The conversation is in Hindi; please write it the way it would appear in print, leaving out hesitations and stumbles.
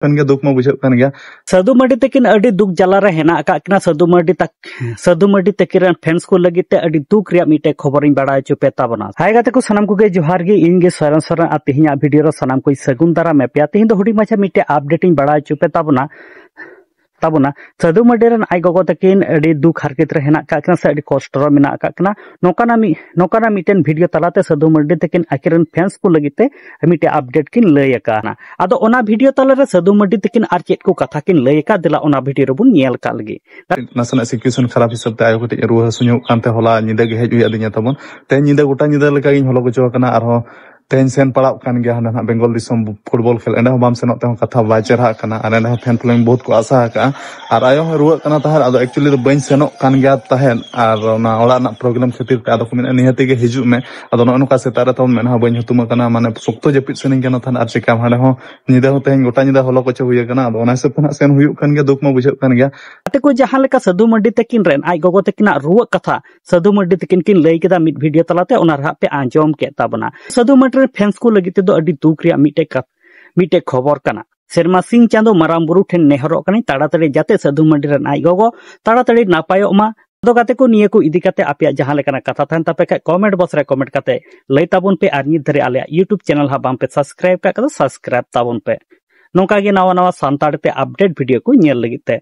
kan gaya duk ma bujhau kan gaya साधु मर्डी तकिन अड़ी दुख जला रे हेना अकाकना साधु मर्डी तकिन फैंस को लगिते अड़ी दुख रिया मिटे खबर इन बड़ा चो पेता बना हाय गाते को सनम को गे जोहार गे इन गे सरन आ तिहिया वीडियो रो सनम को सगुन दारा में पे तिहिन दो हुडी माछा मिटे अपडेट इन बड़ा चो पेता बना ताबुना साधु मर्डी रन आई गोगो तकिन अड़ी दुख हारकेत रे हेना अकाकना से अड़ी कष्ट रो मेना अकाकना नोकाना मिटेन वीडियो तलाते साधु मर्डी तकिन आकिरन फैंस को लगिते मिटे अपडेट किन लय अकाना आदो ओना वीडियो तलारे साधु मर्डी तकिन आर चेत को कथा किन लय अका दिला ओना वीडियो रो बुन नेल का लगी नासना सिचुएशन खराब हिसाब ते आयो कते रुवा हसुño कानते होला निदा गे हेज हुया दिnya ताबन ते निदा गोटा निदा लका गिन हलो गचो kana arho तेन सेन पड़ाव कान गया हना बेंगल दिसम फुटबॉल खेल एंडा बाम सेनों ते कथा बाय चेहरा kana आर एंडा फैन फॉलोइंग बहुत को आशा का आर आयो रुवा kana ताहर आदो एक्चुअली दो बइन सेनों कान गया ताहन आर ना ओला ना प्रोग्राम खातिर ते आदो को निहते गे हिजु में आदो नो नुका सेतारे तो मेना बइन हतुमा kana माने सुक्तो जपित सेनिंग kana थान आर चिका हाडे हो निदा हो तेन गोटा निदा हलो गचो हुया kana आदो ओना से पना सेन हुयु कान गया दुख मा बुझाव कान गया आते को जहां लेका साधु मर्डी तकिन रेन आई गोगो तकिना रुवा कथा साधु मर्डी तकिन किन लय केदा मिड वीडियो तलाते ओना रहा पे आंजोम के ताबना साधु मर्डी फैंस को लगी दो अड़ी दुख रिया मिटे खबर कना सेरमा सिंह चांदो माराम बुरु ठेन नेहरो कनी ताड़ाताड़ी जाते साधु मर्डी रन आई गोगो ताड़ाताड़ी नापायो मा दो गाते को निये को इदी काते आपिया जहां लेकाना कथा थान तापे का कमेंट बॉक्स रे कमेंट काते लय ताबुन पे आर नित धरे आले यूट्यूब चैनल हा बाम पे सब्सक्राइब का सब्सक्राइब ताबुन पे नोका गे नवा नवा सांताड़ ते अपडेट वीडियो को नेल लगिते।